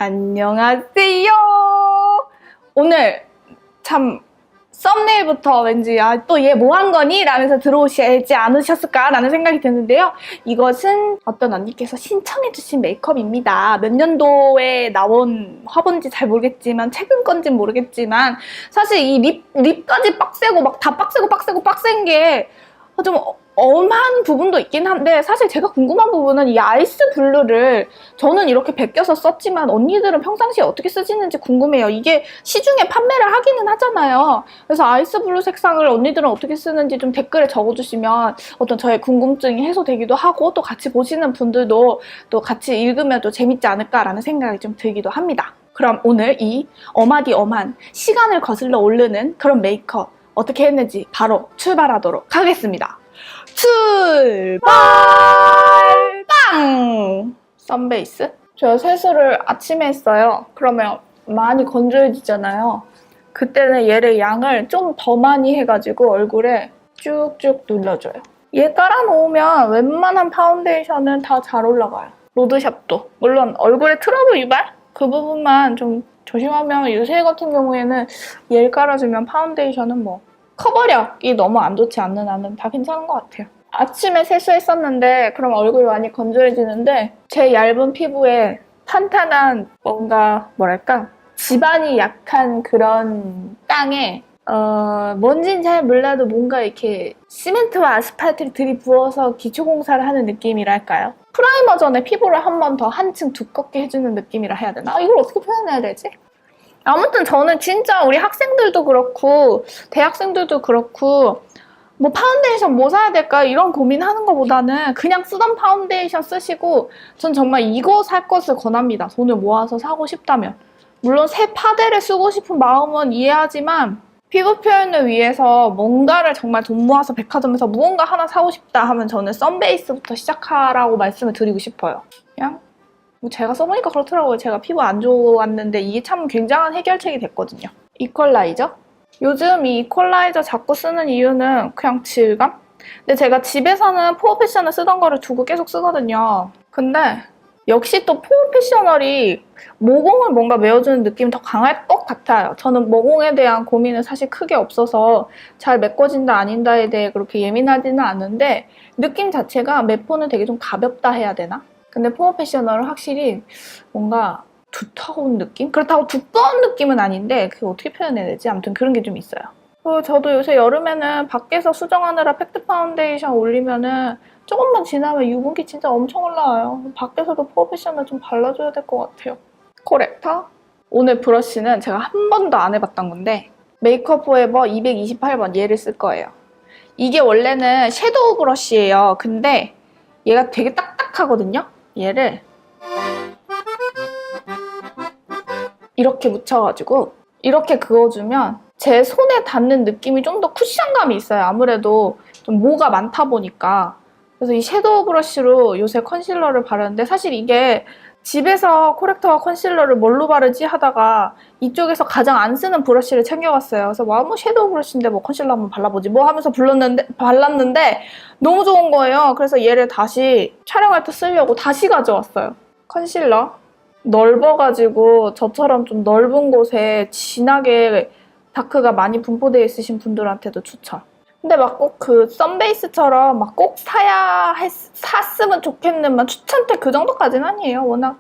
안녕하세요. 오늘 참 썸네일부터 왠지 또 얘 뭐 한 거니? 라면서 들어오시지 않으셨을까? 라는 생각이 드는데요. 이것은 어떤 언니께서 신청해주신 메이크업입니다. 몇 년도에 나온 화본지 잘 모르겠지만 최근 건진 모르겠지만 사실 이 립까지 빡세고 막 다 빡센 게 좀 엄한 부분도 있긴 한데 사실 제가 궁금한 부분은 이 아이스 블루를 저는 이렇게 베껴서 썼지만 언니들은 평상시에 어떻게 쓰시는지 궁금해요. 이게 시중에 판매를 하기는 하잖아요. 그래서 아이스 블루 색상을 언니들은 어떻게 쓰는지 좀 댓글에 적어주시면 어떤 저의 궁금증이 해소되기도 하고 또 같이 보시는 분들도 또 같이 읽으면 또 재밌지 않을까라는 생각이 좀 들기도 합니다. 그럼 오늘 이 어마디 엄한 시간을 거슬러 오르는 그런 메이크업 어떻게 했는지 바로 출발하도록 하겠습니다. 출발! 빵! 썬베이스? 제가 세수를 아침에 했어요. 그러면 많이 건조해지잖아요. 그때는 얘를 양을 좀 더 많이 해가지고 얼굴에 쭉쭉 눌러줘요. 얘 깔아놓으면 웬만한 파운데이션은 다 잘 올라가요. 로드샵도. 물론 얼굴에 트러블 유발? 그 부분만 좀 조심하면 요새 같은 경우에는 얘를 깔아주면 파운데이션은 뭐 커버력이 너무 안 좋지 않는 한은 다 괜찮은 것 같아요. 아침에 세수했었는데 그럼 얼굴이 많이 건조해지는데 제 얇은 피부에 탄탄한 뭔가 뭐랄까 지반이 약한 그런 땅에 뭔진 잘 몰라도 뭔가 이렇게 시멘트와 아스팔트를 들이부어서 기초공사를 하는 느낌이랄까요? 프라이머 전에 피부를 한 번 더 한층 두껍게 해주는 느낌이라 해야 되나? 이걸 어떻게 표현해야 되지? 아무튼 저는 진짜 우리 학생들도 그렇고 대학생들도 그렇고 뭐 파운데이션 뭐 사야 될까 이런 고민하는 것보다는 그냥 쓰던 파운데이션 쓰시고 전 정말 이거 살 것을 권합니다. 돈을 모아서 사고 싶다면. 물론 새 파데를 쓰고 싶은 마음은 이해하지만 피부 표현을 위해서 뭔가를 정말 돈 모아서 백화점에서 무언가 하나 사고 싶다 하면 저는 썬베이스부터 시작하라고 말씀을 드리고 싶어요. 그냥 뭐 제가 써보니까 그렇더라고요. 제가 피부 안 좋았는데 이게 참 굉장한 해결책이 됐거든요. 이퀄라이저? 요즘 이 이퀄라이저 자꾸 쓰는 이유는 그냥 질감? 근데 제가 집에서는 포어 패셔널 쓰던 거를 두고 계속 쓰거든요. 근데 역시 또 포어 패셔널이 모공을 뭔가 메워주는 느낌이 더 강할 것 같아요. 저는 모공에 대한 고민은 사실 크게 없어서 잘 메꿔진다 아닌다에 대해 그렇게 예민하지는 않은데 느낌 자체가 메포는 되게 좀 가볍다 해야 되나? 근데 포어 패셔널은 확실히 뭔가 두터운 느낌? 그렇다고 두꺼운 느낌은 아닌데 그게 어떻게 표현해야 되지? 아무튼 그런 게 좀 있어요. 저도 요새 여름에는 밖에서 수정하느라 팩트 파운데이션 올리면은 조금만 지나면 유분기 진짜 엄청 올라와요. 밖에서도 포어 패셔널 좀 발라줘야 될 것 같아요. 코렉터? 오늘 브러쉬는 제가 한 번도 안 해봤던 건데 메이크업 포에버 228번 얘를 쓸 거예요. 이게 원래는 섀도우 브러쉬예요. 근데 얘가 되게 딱딱하거든요? 얘를 이렇게 묻혀가지고 이렇게 그어주면 제 손에 닿는 느낌이 좀 더 쿠션감이 있어요. 아무래도 좀 모가 많다 보니까. 그래서 이 섀도우 브러쉬로 요새 컨실러를 바르는데 사실 이게 집에서 코렉터와 컨실러를 뭘로 바르지 하다가 이쪽에서 가장 안 쓰는 브러쉬를 챙겨갔어요. 그래서 뭐 섀도우 브러쉬인데 뭐 컨실러 한번 발라보지 뭐 하면서 발랐는데 너무 좋은 거예요. 그래서 얘를 다시 촬영할 때 쓰려고 다시 가져왔어요. 컨실러 넓어가지고 저처럼 좀 넓은 곳에 진하게 다크가 많이 분포되어 있으신 분들한테도 추천. 근데 막 꼭 그 썬베이스처럼 막 꼭 샀으면 좋겠는 추천템 그 정도까지는 아니에요. 워낙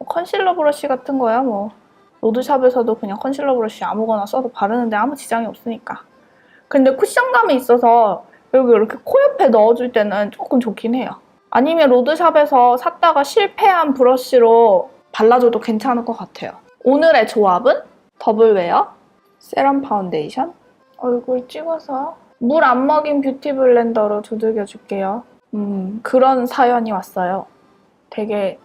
컨실러 브러쉬 같은 거야 뭐 로드샵에서도 그냥 컨실러 브러쉬 아무거나 써도 바르는데 아무 지장이 없으니까. 근데 쿠션감이 있어서 여기 이렇게 코 옆에 넣어줄 때는 조금 좋긴 해요. 아니면 로드샵에서 샀다가 실패한 브러쉬로 발라줘도 괜찮을 것 같아요. 오늘의 조합은 더블웨어, 세럼 파운데이션, 얼굴 찍어서 물 안 먹인 뷰티 블렌더로 두들겨줄게요. 그런 사연이 왔어요. 되게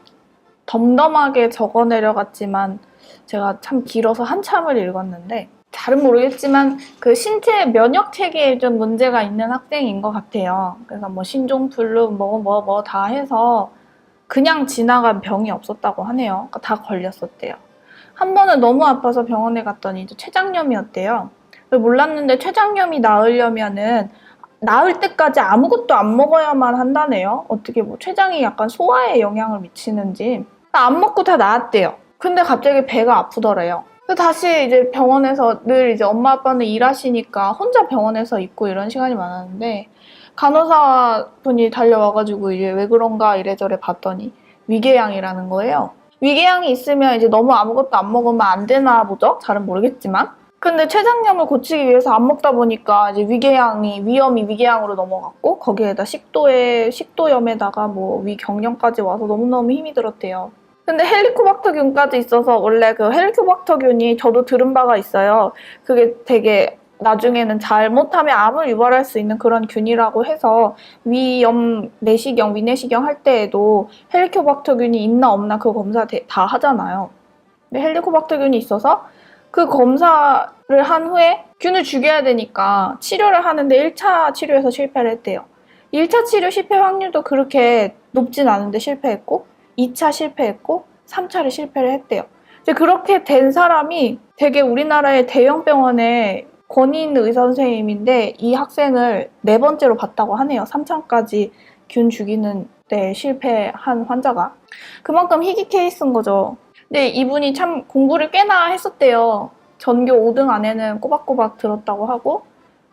덤덤하게 적어 내려갔지만 제가 참 길어서 한참을 읽었는데 잘은 모르겠지만 그 신체 면역 체계에 좀 문제가 있는 학생인 것 같아요. 그래서 뭐 신종플루 뭐 다 해서 그냥 지나간 병이 없었다고 하네요. 그러니까 다 걸렸었대요. 한 번은 너무 아파서 병원에 갔더니 이제 췌장염이었대요. 몰랐는데 췌장염이 나으려면은 나을 때까지 아무것도 안 먹어야만 한다네요. 어떻게 뭐 췌장이 약간 소화에 영향을 미치는지. 안 먹고 다 나았대요. 근데 갑자기 배가 아프더래요. 그래서 다시 이제 병원에서 늘 이제 엄마 아빠는 일하시니까 혼자 병원에서 있고 이런 시간이 많았는데 간호사분이 달려와가지고 이제 왜 그런가 이래저래 봤더니 위궤양이라는 거예요. 위궤양이 있으면 이제 너무 아무것도 안 먹으면 안 되나 보죠? 잘은 모르겠지만. 근데 췌장염을 고치기 위해서 안 먹다 보니까 이제 위험이 위궤양으로 넘어갔고 거기에다 식도염에다가 뭐 위경련까지 와서 너무너무 힘이 들었대요. 근데 헬리코박터균까지 있어서 원래 그 헬리코박터균이 저도 들은 바가 있어요. 그게 되게 나중에는 잘못하면 암을 유발할 수 있는 그런 균이라고 해서 위내시경 할 때에도 헬리코박터균이 있나 없나 그 검사 다 하잖아요. 근데 헬리코박터균이 있어서 그 검사를 한 후에 균을 죽여야 되니까 치료를 하는데 1차 치료에서 실패를 했대요. 1차 치료 실패 확률도 그렇게 높진 않은데 실패했고 2차 실패했고 3차를 실패를 했대요. 이제 그렇게 된 사람이 되게 우리나라의 대형 병원에 권위 있는 의사 선생님인데 이 학생을 4번째로 봤다고 하네요. 3차까지 균 죽이는 데 실패한 환자가. 그만큼 희귀 케이스인 거죠. 근데 이분이 참 공부를 꽤나 했었대요. 전교 5등 안에는 꼬박꼬박 들었다고 하고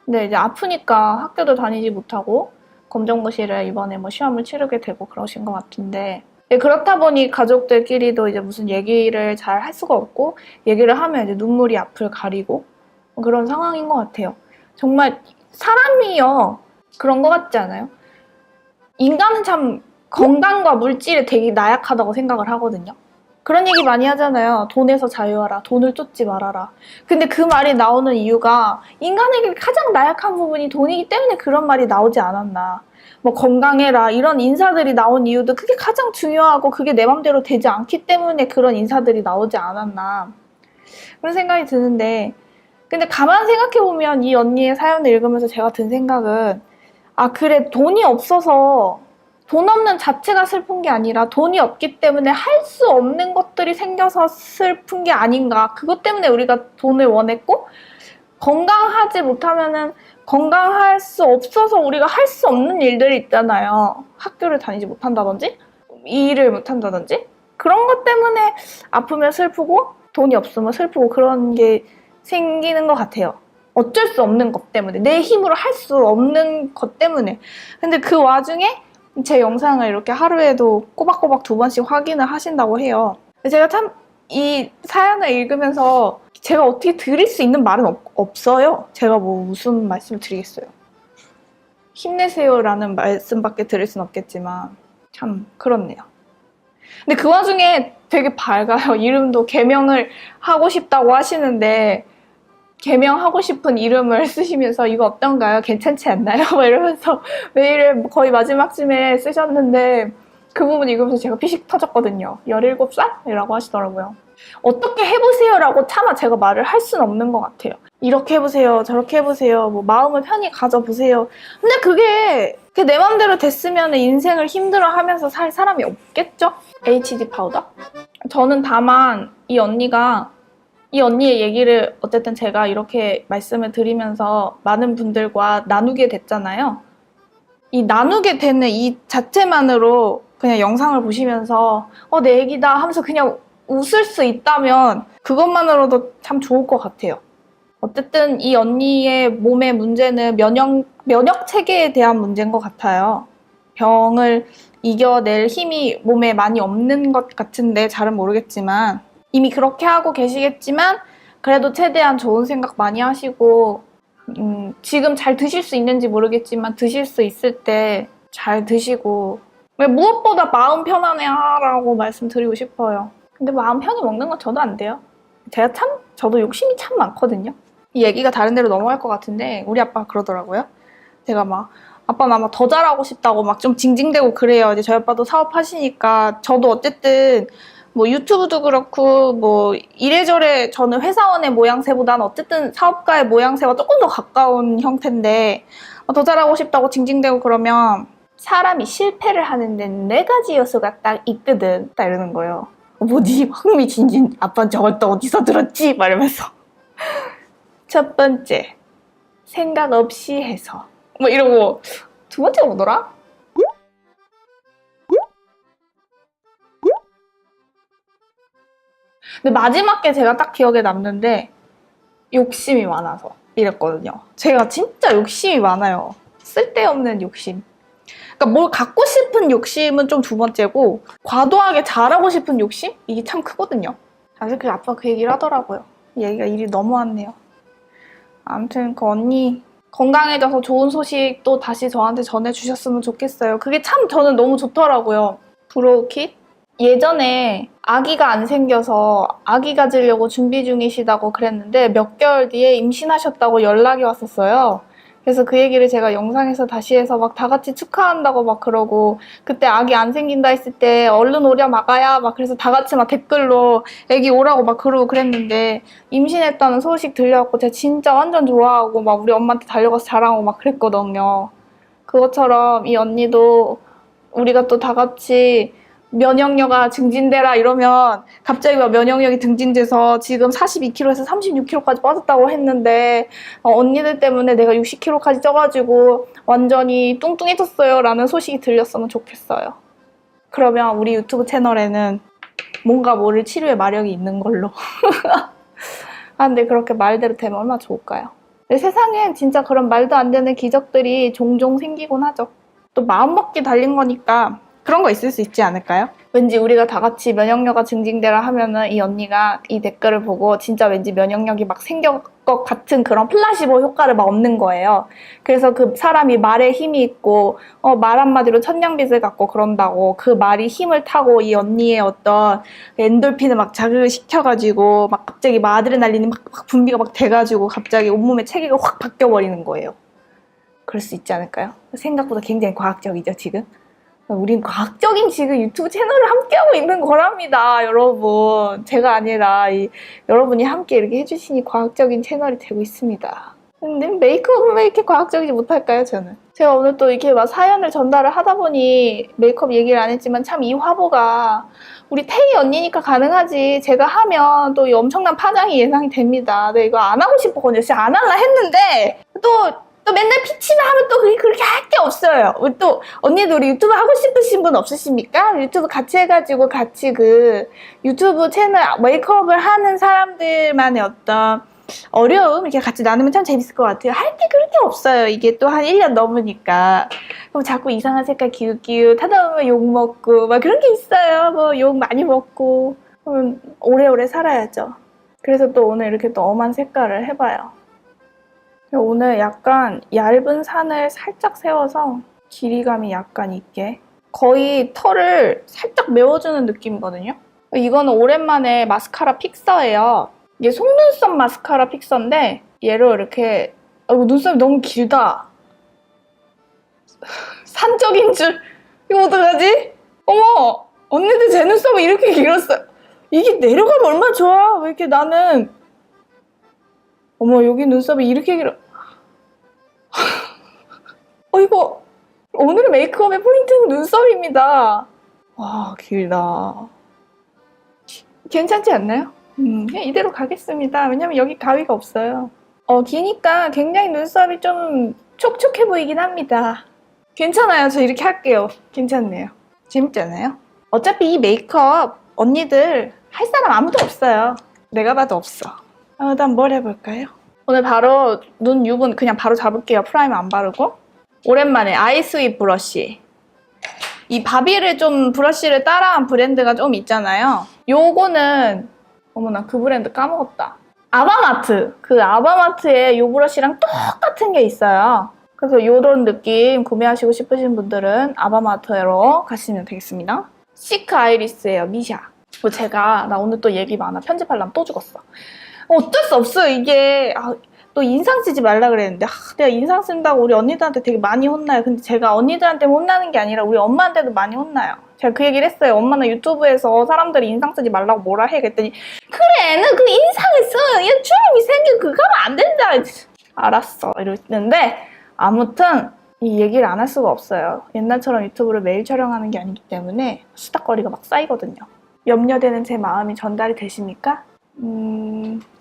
근데 이제 아프니까 학교도 다니지 못하고 검정고시를 이번에 뭐 시험을 치르게 되고 그러신 것 같은데 그렇다 보니 가족들끼리도 이제 무슨 얘기를 잘 할 수가 없고 얘기를 하면 이제 눈물이 앞을 가리고 그런 상황인 것 같아요. 정말 사람이요 그런 것 같지 않아요? 인간은 참 건강과 물질에 되게 나약하다고 생각을 하거든요. 그런 얘기 많이 하잖아요. 돈에서 자유하라. 돈을 쫓지 말아라. 근데 그 말이 나오는 이유가 인간에게 가장 나약한 부분이 돈이기 때문에 그런 말이 나오지 않았나. 뭐 건강해라 이런 인사들이 나온 이유도 그게 가장 중요하고 그게 내 맘대로 되지 않기 때문에 그런 인사들이 나오지 않았나. 그런 생각이 드는데 근데 가만 생각해보면 이 언니의 사연을 읽으면서 제가 든 생각은 아 그래 돈이 없어서 돈 없는 자체가 슬픈 게 아니라 돈이 없기 때문에 할 수 없는 것들이 생겨서 슬픈 게 아닌가. 그것 때문에 우리가 돈을 원했고 건강하지 못하면은 건강할 수 없어서 우리가 할 수 없는 일들이 있잖아요. 학교를 다니지 못한다든지 일을 못한다든지 그런 것 때문에 아프면 슬프고 돈이 없으면 슬프고 그런 게 생기는 것 같아요. 어쩔 수 없는 것 때문에 내 힘으로 할 수 없는 것 때문에 근데 그 와중에 제 영상을 이렇게 하루에도 꼬박꼬박 2번씩 확인을 하신다고 해요. 제가 참 이 사연을 읽으면서 제가 어떻게 드릴 수 있는 말은 없어요. 제가 뭐 무슨 말씀을 드리겠어요. 힘내세요라는 말씀밖에 드릴 순 없겠지만 참 그렇네요. 근데 그 와중에 되게 밝아요. 이름도 개명을 하고 싶다고 하시는데 개명하고 싶은 이름을 쓰시면서 이거 어떤가요? 괜찮지 않나요? 막 이러면서 메일을 거의 마지막쯤에 쓰셨는데 그 부분 읽으면서 제가 피식 터졌거든요. 17살? 이라고 하시더라고요. 어떻게 해보세요 라고 차마 제가 말을 할 수는 없는 것 같아요. 이렇게 해보세요. 저렇게 해보세요. 뭐 마음을 편히 가져보세요. 근데 그게 내 맘대로 됐으면 인생을 힘들어하면서 살 사람이 없겠죠? HD 파우더? 저는 다만 이 언니의 얘기를 어쨌든 제가 이렇게 말씀을 드리면서 많은 분들과 나누게 됐잖아요. 이 나누게 되는 이 자체만으로 그냥 영상을 보시면서 내 얘기다 하면서 그냥 웃을 수 있다면 그것만으로도 참 좋을 것 같아요. 어쨌든 이 언니의 몸의 문제는 면역 체계에 대한 문제인 것 같아요. 병을 이겨낼 힘이 몸에 많이 없는 것 같은데 잘은 모르겠지만 이미 그렇게 하고 계시겠지만 그래도 최대한 좋은 생각 많이 하시고 지금 잘 드실 수 있는지 모르겠지만 드실 수 있을 때 잘 드시고 무엇보다 마음 편안해 하라고 말씀드리고 싶어요. 근데 마음 편히 먹는 건 저도 안 돼요. 저도 욕심이 참 많거든요. 이 얘기가 다른 데로 넘어갈 것 같은데 우리 아빠가 그러더라고요. 제가 막 아빠는 아마 더 잘하고 싶다고 막 좀 징징대고 그래요. 이제 저희 아빠도 사업하시니까 저도 어쨌든 뭐 유튜브도 그렇고 뭐 이래저래 저는 회사원의 모양새보다는 어쨌든 사업가의 모양새와 조금 더 가까운 형태인데 더 잘하고 싶다고 징징대고 그러면 사람이 실패를 하는 데는 4가지 요소가 딱 있거든. 딱 이러는 거예요. 뭐지? 흥미진진. 아빠 저걸 또 어디서 들었지? 막 이러면서. 첫 번째, 생각 없이 해서. 뭐 이러고. 2번째가 뭐더라? 근데 마지막 게 제가 딱 기억에 남는데 욕심이 많아서 이랬거든요. 제가 진짜 욕심이 많아요. 쓸데없는 욕심. 그러니까 뭘 갖고 싶은 욕심은 좀 두 번째고 과도하게 잘하고 싶은 욕심? 이게 참 크거든요. 사실 그 아빠 그 얘기를 하더라고요. 얘기가 일이 너무 많네요. 아무튼 그 언니 건강해져서 좋은 소식 또 다시 저한테 전해주셨으면 좋겠어요. 그게 참 저는 너무 좋더라고요. 브로우킷? 예전에 아기가 안 생겨서 아기 가지려고 준비 중이시다고 그랬는데 몇 개월 뒤에 임신하셨다고 연락이 왔었어요. 그래서 그 얘기를 제가 영상에서 다시 해서 막 다 같이 축하한다고 막 그러고 그때 아기 안 생긴다 했을 때 얼른 오랴 마가야 막 그래서 다 같이 막 댓글로 애기 오라고 막 그러고 그랬는데 임신했다는 소식 들려갖고 제가 진짜 완전 좋아하고 막 우리 엄마한테 달려가서 자랑하고 막 그랬거든요. 그것처럼 이 언니도 우리가 또 다 같이 면역력가 증진되라 이러면 갑자기 막 면역력이 증진돼서 지금 42kg에서 36kg까지 빠졌다고 했는데 언니들 때문에 내가 60kg까지 쪄가지고 완전히 뚱뚱해졌어요 라는 소식이 들렸으면 좋겠어요. 그러면 우리 유튜브 채널에는 뭔가 모를 치료의 마력이 있는 걸로. 아 근데 그렇게 말대로 되면 얼마나 좋을까요? 근데 세상엔 진짜 그런 말도 안 되는 기적들이 종종 생기곤 하죠. 또 마음먹기 달린 거니까 그런 거 있을 수 있지 않을까요? 왠지 우리가 다 같이 면역력가 증진되라 하면은 이 언니가 이 댓글을 보고 진짜 왠지 면역력이 막 생길 것 같은 그런 플라시보 효과를 막 얻는 거예요. 그래서 그 사람이 말에 힘이 있고 말 한마디로 천냥빚을 갖고 그런다고 그 말이 힘을 타고 이 언니의 어떤 엔돌핀을 막 자극을 시켜가지고 막 갑자기 막 아드레날린이 막 분비가 막 돼가지고 갑자기 온몸의 체계가 확 바뀌어버리는 거예요. 그럴 수 있지 않을까요? 생각보다 굉장히 과학적이죠 지금? 우린 과학적인 지금 유튜브 채널을 함께하고 있는 거랍니다, 여러분. 제가 아니라 여러분이 함께 이렇게 해주시니 과학적인 채널이 되고 있습니다. 근데 메이크업은 왜 이렇게 과학적이지 못할까요, 저는? 제가 오늘 또 이렇게 막 사연을 전달을 하다 보니 메이크업 얘기를 안 했지만 참 이 화보가 우리 태희 언니니까 가능하지. 제가 하면 또 이 엄청난 파장이 예상이 됩니다. 근데 이거 안 하고 싶었거든요. 진짜 안 할라 했는데 또 맨날 피치만 하면 또 그렇게 할 게 없어요. 우리 또 언니도 우리 유튜브 하고 싶으신 분 없으십니까? 유튜브 같이 해가지고 같이 그 유튜브 채널 메이크업을 하는 사람들만의 어떤 어려움 이렇게 같이 나누면 참 재밌을 것 같아요. 할 게 그렇게 없어요. 이게 또 한 1년 넘으니까. 그럼 자꾸 이상한 색깔 기웃기웃 하다 보면 욕 먹고 막 그런 게 있어요. 뭐 욕 많이 먹고 오래오래 살아야죠. 그래서 또 오늘 이렇게 또 엄한 색깔을 해봐요. 오늘 약간 얇은 산을 살짝 세워서 길이감이 약간 있게 거의 털을 살짝 메워주는 느낌이거든요. 이거는 오랜만에 마스카라 픽서예요. 이게 속눈썹 마스카라 픽서인데 얘로 이렇게 눈썹이 너무 길다. 산적인 줄. 이거 어떡하지? 어머! 언니들 제 눈썹이 이렇게 길었어요. 이게 내려가면 얼마나 좋아. 왜 이렇게 나는 어머 여기 눈썹이 이렇게 길어. 이거 오늘의 메이크업의 포인트는 눈썹입니다. 와 길다. 괜찮지 않나요? 그냥 이대로 가겠습니다. 왜냐면 여기 가위가 없어요. 기니까 굉장히 눈썹이 좀 촉촉해 보이긴 합니다. 괜찮아요. 저 이렇게 할게요. 괜찮네요. 재밌지 않아요? 어차피 이 메이크업 언니들 할 사람 아무도 없어요. 내가 봐도 없어. 일단 뭘 해볼까요? 오늘 바로 눈 유분 그냥 바로 잡을게요. 프라이머 안 바르고. 오랜만에 아이스윗 브러쉬. 이 바비를 좀 브러쉬를 따라한 브랜드가 좀 있잖아요. 요거는 어머나 그 브랜드 까먹었다. 아바마트. 그 아바마트에 요 브러쉬랑 똑같은 게 있어요. 그래서 요런 느낌 구매하시고 싶으신 분들은 아바마트로 가시면 되겠습니다. 시크 아이리스예요. 미샤. 나 오늘 또 얘기 많아. 편집하려면 또 죽었어. 어쩔 수 없어요. 이게 또 인상 쓰지 말라 그랬는데 내가 인상 쓴다고 우리 언니들한테 되게 많이 혼나요. 근데 제가 언니들한테 혼나는 게 아니라 우리 엄마한테도 많이 혼나요. 제가 그 얘기를 했어요. 엄마는 유튜브에서 사람들이 인상 쓰지 말라고 뭐라 해 그랬더니 그래 너 그 인상을 써. 얘 주름이 생겨 그거 하면 안 된다. 알았어 이랬는데 아무튼 이 얘기를 안 할 수가 없어요. 옛날처럼 유튜브를 매일 촬영하는 게 아니기 때문에 수다거리가 막 쌓이거든요. 염려되는 제 마음이 전달이 되십니까?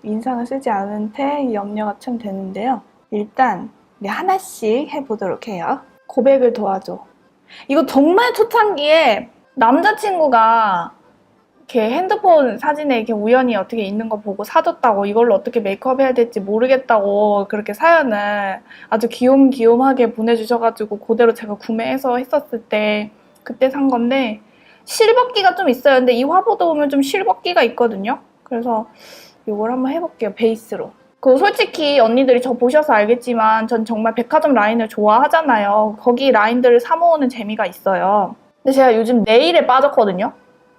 인상을 쓰지 않은 테 염려가 참 되는데요. 일단 하나씩 해보도록 해요. 고백을 도와줘. 이거 정말 초창기에 남자친구가 이렇게 핸드폰 사진에 이렇게 우연히 어떻게 있는 거 보고 사줬다고 이걸로 어떻게 메이크업 해야 될지 모르겠다고 그렇게 사연을 아주 귀욤귀욤하게 보내주셔가지고 그대로 제가 구매해서 했었을 때 그때 산 건데 실벗기가 좀 있어요. 근데 이 화보도 보면 좀 실벗기가 있거든요. 그래서 이걸 한번 해볼게요. 베이스로. 솔직히 언니들이 저 보셔서 알겠지만 전 정말 백화점 라인을 좋아하잖아요. 거기 라인들을 사 모으는 재미가 있어요. 근데 제가 요즘 네일에 빠졌거든요.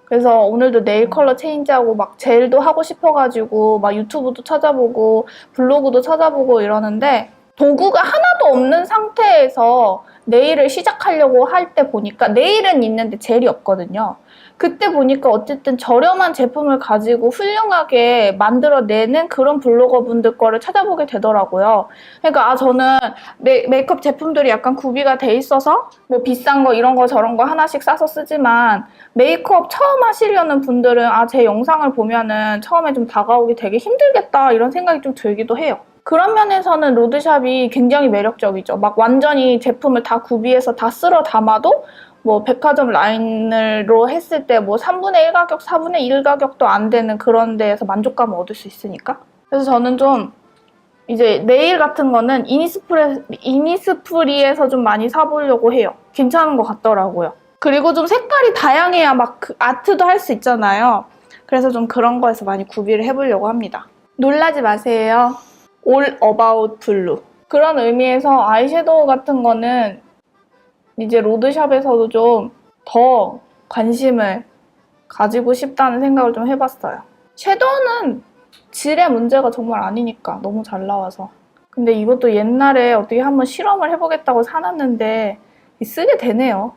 그래서 오늘도 네일 컬러 체인지하고 막 젤도 하고 싶어가지고 막 유튜브도 찾아보고 블로그도 찾아보고 이러는데 도구가 하나도 없는 상태에서 네일을 시작하려고 할 때 보니까 네일은 있는데 젤이 없거든요. 그때 보니까 어쨌든 저렴한 제품을 가지고 훌륭하게 만들어내는 그런 블로거분들 거를 찾아보게 되더라고요. 그러니까 저는 메이크업 제품들이 약간 구비가 돼 있어서 뭐 비싼 거 이런 거 저런 거 하나씩 싸서 쓰지만 메이크업 처음 하시려는 분들은 제 영상을 보면은 처음에 좀 다가오기 되게 힘들겠다 이런 생각이 좀 들기도 해요. 그런 면에서는 로드샵이 굉장히 매력적이죠. 막 완전히 제품을 다 구비해서 다 쓸어 담아도 뭐 백화점 라인으로 했을 때 뭐 3분의 1 가격, 4분의 1 가격도 안 되는 그런 데에서 만족감을 얻을 수 있으니까. 그래서 저는 좀 이제 네일 같은 거는 이니스프리에서 좀 많이 사보려고 해요. 괜찮은 것 같더라고요. 그리고 좀 색깔이 다양해야 막 그 아트도 할 수 있잖아요. 그래서 좀 그런 거에서 많이 구비를 해보려고 합니다. 놀라지 마세요. All About Blue. 그런 의미에서 아이섀도우 같은 거는 이제 로드샵에서도 좀 더 관심을 가지고 싶다는 생각을 좀 해봤어요. 섀도우는 질의 문제가 정말 아니니까 너무 잘 나와서. 근데 이것도 옛날에 어떻게 한번 실험을 해보겠다고 사놨는데 쓰게 되네요.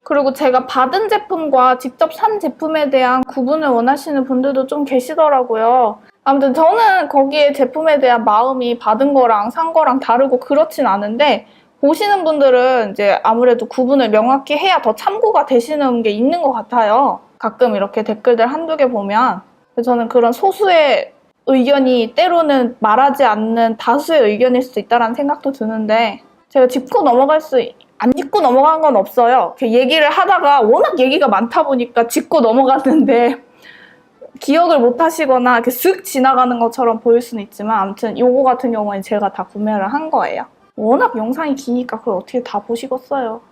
그리고 제가 받은 제품과 직접 산 제품에 대한 구분을 원하시는 분들도 좀 계시더라고요. 아무튼 저는 거기에 제품에 대한 마음이 받은 거랑 산 거랑 다르고 그렇진 않은데 보시는 분들은 이제 아무래도 구분을 명확히 해야 더 참고가 되시는 게 있는 것 같아요. 가끔 이렇게 댓글들 한두 개 보면 저는 그런 소수의 의견이 때로는 말하지 않는 다수의 의견일 수도 있다는 생각도 드는데 제가 안 짚고 넘어간 건 없어요. 얘기를 하다가 워낙 얘기가 많다 보니까 짚고 넘어갔는데 기억을 못 하시거나 이렇게 쓱 지나가는 것처럼 보일 수는 있지만 아무튼 요거 같은 경우는 제가 다 구매를 한 거예요. 워낙 영상이 기니까 그걸 어떻게 다 보시겠어요.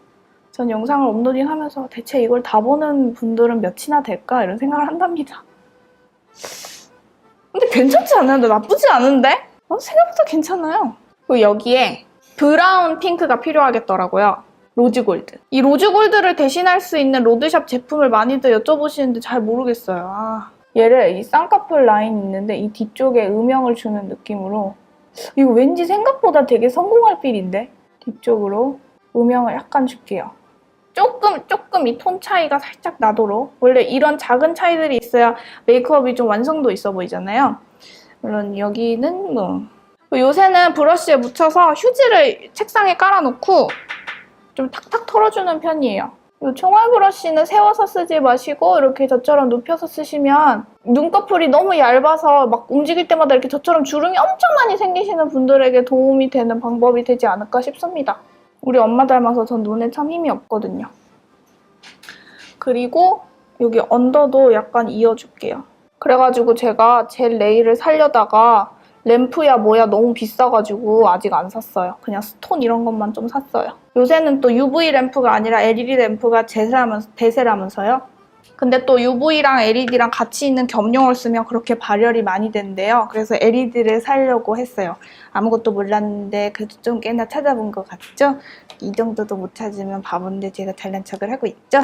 전 영상을 업로딩하면서 대체 이걸 다 보는 분들은 몇이나 될까 이런 생각을 한답니다. 근데 괜찮지 않아요? 나쁘지 않은데? 생각보다 괜찮아요. 그리고 여기에 브라운 핑크가 필요하겠더라고요. 로즈골드. 이 로즈골드를 대신할 수 있는 로드샵 제품을 많이들 여쭤보시는데 잘 모르겠어요. 얘를 이 쌍꺼풀 라인 있는데 이 뒤쪽에 음영을 주는 느낌으로 이거 왠지 생각보다 되게 성공할 필인데 뒤쪽으로 음영을 약간 줄게요. 조금 이 톤 차이가 살짝 나도록 원래 이런 작은 차이들이 있어야 메이크업이 좀 완성도 있어 보이잖아요. 물론 여기는 요새는 브러쉬에 묻혀서 휴지를 책상에 깔아놓고 좀 탁탁 털어주는 편이에요. 이 총알 브러쉬는 세워서 쓰지 마시고 이렇게 저처럼 눕혀서 쓰시면 눈꺼풀이 너무 얇아서 막 움직일 때마다 이렇게 저처럼 주름이 엄청 많이 생기시는 분들에게 도움이 되는 방법이 되지 않을까 싶습니다. 우리 엄마 닮아서 전 눈에 참 힘이 없거든요. 그리고 여기 언더도 약간 이어줄게요. 그래가지고 제가 젤 네일을 사려다가 램프야 뭐야 너무 비싸가지고 아직 안 샀어요. 그냥 스톤 이런 것만 좀 샀어요. 요새는 또 UV 램프가 아니라 LED 램프가 대세라면서요. 근데 또 UV랑 LED랑 같이 있는 겸용을 쓰면 그렇게 발열이 많이 된대요. 그래서 LED를 사려고 했어요. 아무것도 몰랐는데 그래도 좀 꽤나 찾아본 것 같죠? 이 정도도 못 찾으면 바본데 제가 잘난 척을 하고 있죠?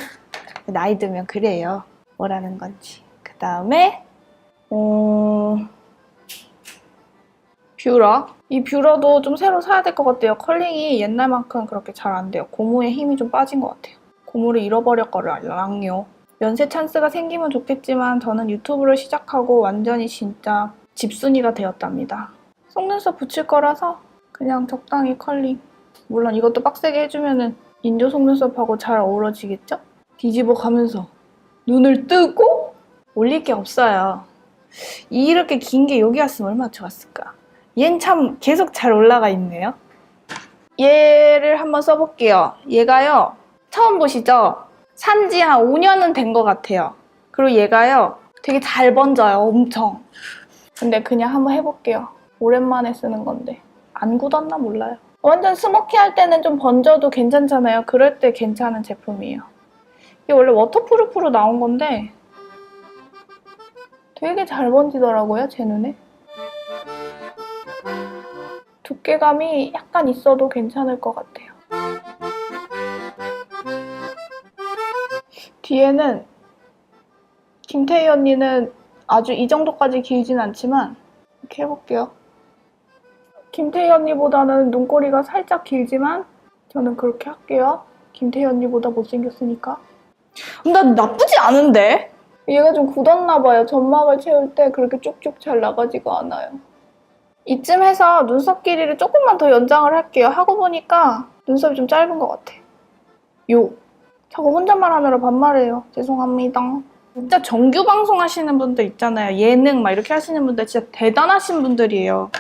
나이 들면 그래요. 뭐라는 건지. 그 다음에 뷰러. 이 뷰러도 좀 새로 사야 될 것 같아요. 컬링이 옛날만큼 그렇게 잘 안 돼요. 고무의 힘이 좀 빠진 것 같아요. 고무를 잃어버렸거든요. 연세 찬스가 생기면 좋겠지만 저는 유튜브를 시작하고 완전히 진짜 집순이가 되었답니다. 속눈썹 붙일 거라서 그냥 적당히 컬링. 물론 이것도 빡세게 해주면은 인조 속눈썹하고 잘 어우러지겠죠? 뒤집어 가면서 눈을 뜨고 올릴 게 없어요. 이렇게 긴 게 여기 왔으면 얼마나 좋았을까. 얘는 참 계속 잘 올라가 있네요. 얘를 한번 써볼게요. 얘가요. 처음 보시죠? 산지 한 5년은 된 것 같아요. 그리고 얘가요, 되게 잘 번져요, 엄청. 근데 그냥 한번 해볼게요. 오랜만에 쓰는 건데. 안 굳었나 몰라요. 완전 스모키 할 때는 좀 번져도 괜찮잖아요. 그럴 때 괜찮은 제품이에요. 이게 원래 워터프루프로 나온 건데 되게 잘 번지더라고요, 제 눈에. 두께감이 약간 있어도 괜찮을 것 같아요. 뒤에는 김태희 언니는 아주 이 정도까지 길진 않지만 이렇게 해볼게요. 김태희 언니보다는 눈꼬리가 살짝 길지만 저는 그렇게 할게요. 김태희 언니보다 못생겼으니까. 난 나쁘지 않은데? 얘가 좀 굳었나봐요. 점막을 채울 때 그렇게 쭉쭉 잘 나가지가 않아요. 이쯤 해서 눈썹 길이를 조금만 더 연장을 할게요. 하고 보니까 눈썹이 좀 짧은 것 같아. 자꾸 혼잣말 하느라 반말해요. 죄송합니다. 진짜 정규 방송 하시는 분들 있잖아요. 예능 막 이렇게 하시는 분들 진짜 대단하신 분들이에요.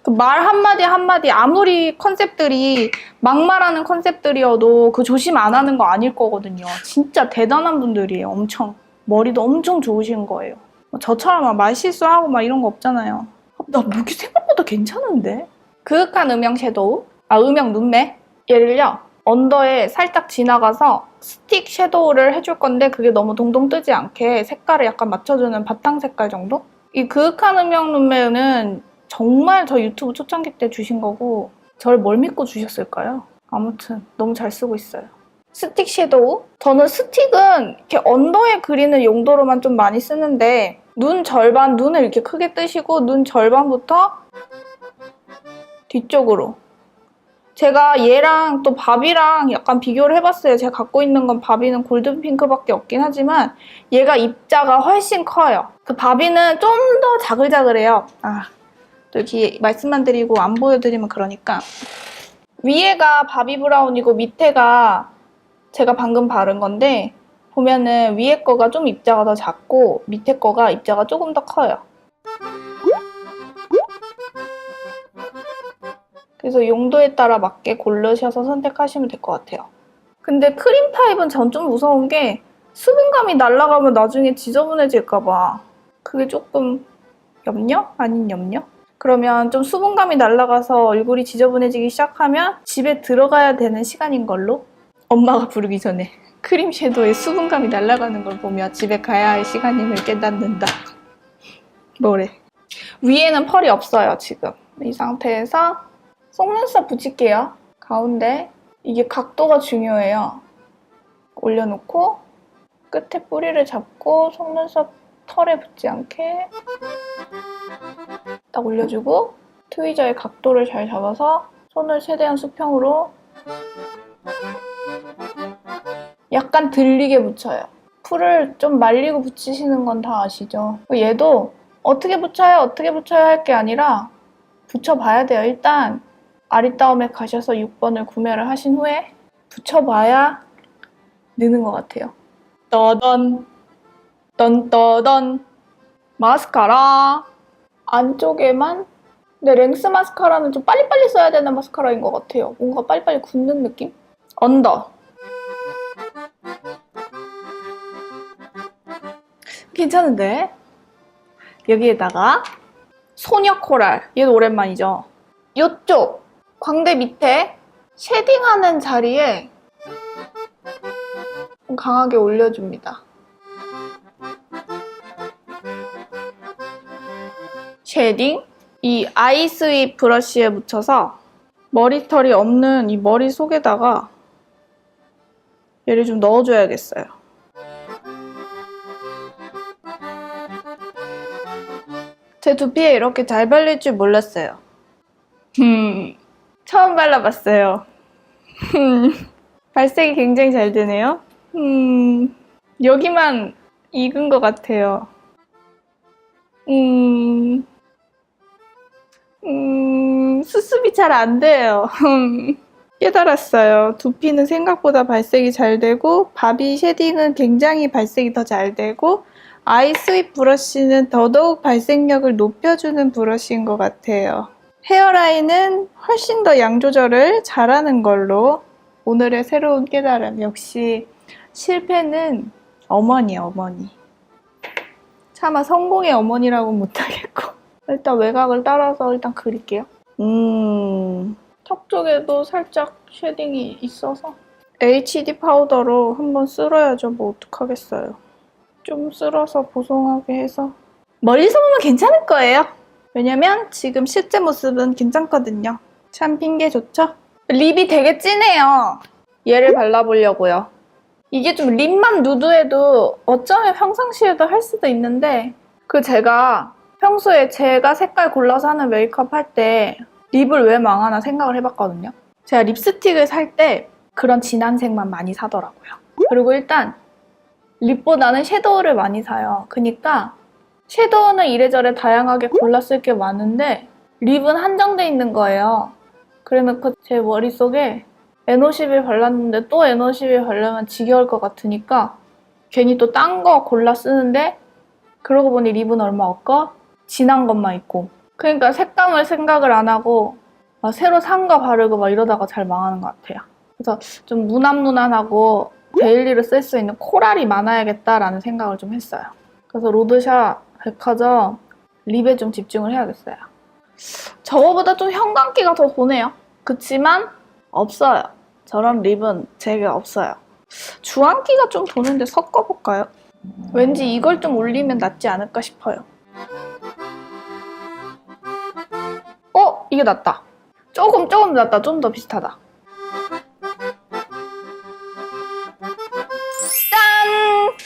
그 말 한마디 한마디 아무리 컨셉들이 막말하는 컨셉들이어도 그 조심 안 하는 거 아닐 거거든요. 진짜 대단한 분들이에요. 엄청. 머리도 엄청 좋으신 거예요. 저처럼 막 말실수하고 막 이런 거 없잖아요. 나 목이 생각보다 괜찮은데? 그윽한 음영 섀도우, 음영 눈매. 얘를요, 언더에 살짝 지나가서 스틱 섀도우를 해줄 건데 그게 너무 동동 뜨지 않게 색깔을 약간 맞춰주는 바탕 색깔 정도? 이 그윽한 음영 눈매는 정말 저 유튜브 초창기 때 주신 거고 저를 뭘 믿고 주셨을까요? 아무튼 너무 잘 쓰고 있어요. 스틱 섀도우? 저는 스틱은 이렇게 언더에 그리는 용도로만 좀 많이 쓰는데 눈 절반, 눈을 이렇게 크게 뜨시고 눈 절반부터 뒤쪽으로. 제가 얘랑 또 바비랑 약간 비교를 해봤어요. 제가 갖고 있는 건 바비는 골든핑크밖에 없긴 하지만 얘가 입자가 훨씬 커요. 그 바비는 좀 더 자글자글해요. 또 이렇게 말씀만 드리고 안 보여드리면 그러니까. 위에가 바비 브라운이고 밑에가 제가 방금 바른 건데 보면은 위에 거가 좀 입자가 더 작고 밑에 거가 입자가 조금 더 커요. 그래서 용도에 따라 맞게 고르셔서 선택하시면 될 것 같아요. 근데 크림 타입은 전 좀 무서운 게 수분감이 날아가면 나중에 지저분해질까봐 그게 조금 염려? 아닌 염려? 그러면 좀 수분감이 날아가서 얼굴이 지저분해지기 시작하면 집에 들어가야 되는 시간인 걸로? 엄마가 부르기 전에 크림 섀도우에 수분감이 날아가는 걸 보며 집에 가야 할 시간임을 깨닫는다. 뭐래? 위에는 펄이 없어요, 지금. 이 상태에서 속눈썹 붙일게요. 가운데. 이게 각도가 중요해요. 올려놓고 끝에 뿌리를 잡고 속눈썹 털에 붙지 않게 딱 올려주고 트위저의 각도를 잘 잡아서 손을 최대한 수평으로 약간 들리게 붙여요. 풀을 좀 말리고 붙이시는 건 다 아시죠? 얘도 어떻게 붙여요? 어떻게 붙여야 할 게 아니라 붙여봐야 돼요. 일단 아리따움에 가셔서 6번을 구매를 하신 후에 붙여봐야 느는 것 같아요. 떠던 떤떠던 마스카라 안쪽에만 근데 랭스 마스카라는 좀 빨리빨리 써야 되는 마스카라인 것 같아요. 뭔가 빨리빨리 굳는 느낌? 언더 괜찮은데? 여기에다가 소녀 코랄 얘도 오랜만이죠. 이쪽 광대 밑에 쉐딩하는 자리에 좀 강하게 올려줍니다. 쉐딩 이 아이 스윕 브러쉬에 묻혀서 머리털이 없는 이 머리 속에다가 얘를 좀 넣어줘야겠어요. 제 두피에 이렇게 잘 발릴 줄 몰랐어요. 처음 발라봤어요. 발색이 굉장히 잘 되네요. 여기만 익은 것 같아요. 수습이 잘 안 돼요. 깨달았어요. 두피는 생각보다 발색이 잘 되고 바비 쉐딩은 굉장히 발색이 더 잘 되고 아이 스윕 브러쉬는 더더욱 발색력을 높여주는 브러쉬인 것 같아요. 헤어라인은 훨씬 더 양 조절을 잘하는 걸로 오늘의 새로운 깨달음. 역시 실패는 어머니야, 어머니. 차마 성공의 어머니라고는 못하겠고. 일단 외곽을 따라서 일단 그릴게요. 턱 쪽에도 살짝 쉐딩이 있어서 HD 파우더로 한번 쓸어야죠. 뭐 어떡하겠어요. 좀 쓸어서 보송하게 해서 멀리서 보면 괜찮을 거예요. 왜냐면 지금 실제 모습은 괜찮거든요. 참 핑계 좋죠? 립이 되게 진해요. 얘를 발라보려고요. 이게 좀 립만 누드해도 어쩌면 평상시에도 할 수도 있는데 제가 평소에 제가 색깔 골라서 하는 메이크업 할 때 립을 왜 망하나 생각을 해봤거든요. 제가 립스틱을 살 때 그런 진한 색만 많이 사더라고요. 그리고 일단 립보다는 섀도우를 많이 사요. 그러니까 섀도우는 이래저래 다양하게 골라 쓸 게 많은데 립은 한정돼 있는 거예요. 그래놓고 제 머릿속에 N51 발랐는데 또 N51 바르면 지겨울 것 같으니까 괜히 또 딴 거 골라 쓰는데 그러고 보니 립은 얼마 없고 진한 것만 있고 그러니까 색감을 생각을 안 하고 새로 산 거 바르고 막 이러다가 잘 망하는 것 같아요. 그래서 좀 무난무난하고 데일리로 쓸 수 있는 코랄이 많아야겠다라는 생각을 좀 했어요. 그래서 로드샵, 백화점, 립에 좀 집중을 해야겠어요. 저거보다 좀 형광기가 더 도네요. 그치만 없어요. 저런 립은 제게 없어요. 주황기가 좀 도는데 섞어볼까요? 왠지 이걸 좀 올리면 낫지 않을까 싶어요. 이게 낫다. 조금 낫다. 좀 더 비슷하다.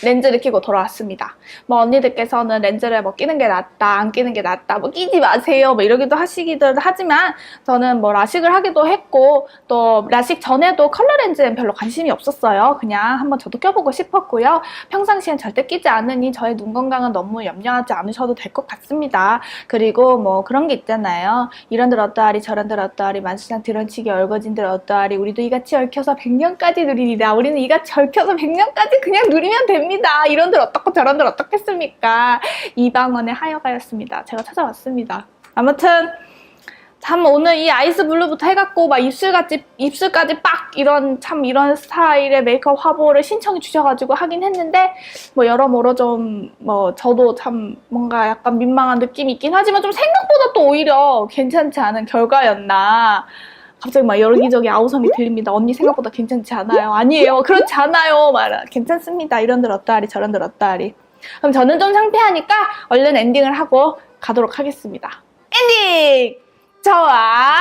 렌즈를 끼고 돌아왔습니다. 뭐 언니들께서는 렌즈를 뭐 끼는 게 낫다, 안 끼는 게 낫다, 뭐 끼지 마세요, 뭐 이러기도 하시기도 하지만 저는 뭐 라식을 하기도 했고 또 라식 전에도 컬러 렌즈엔 별로 관심이 없었어요. 그냥 한번 저도 껴보고 싶었고요. 평상시엔 절대 끼지 않으니 저의 눈 건강은 너무 염려하지 않으셔도 될 것 같습니다. 그리고 뭐 그런 게 있잖아요. 이런들 어떠하리 저런들 어떠하리 만수상 드런치기 얼거진들 어떠하리 우리도 이같이 얽혀서 100년까지 누리리라. 우리는 이같이 얽혀서 100년까지 그냥 누리면 됩니다. 이런들 어떻고 저런들 어떻겠습니까? 이방원의 하여가였습니다. 제가 찾아왔습니다. 아무튼 참 오늘 이 아이스 블루부터 해갖고 막 입술까지 빡 이런 스타일의 메이크업 화보를 신청해 주셔가지고 하긴 했는데 뭐 여러모로 좀 뭐 저도 참 뭔가 약간 민망한 느낌이 있긴 하지만 좀 생각보다 또 오히려 괜찮지 않은 결과였나. 갑자기 막 여기저기 아우성이 들립니다. 언니 생각보다 괜찮지 않아요. 아니에요. 그렇지 않아요. 막 괜찮습니다. 이런들 어떠하리 저런들 어떠하리. 그럼 저는 좀 창피하니까 얼른 엔딩을 하고 가도록 하겠습니다. 엔딩! 저와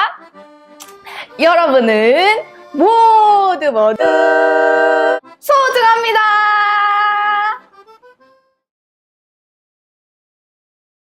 여러분은 모두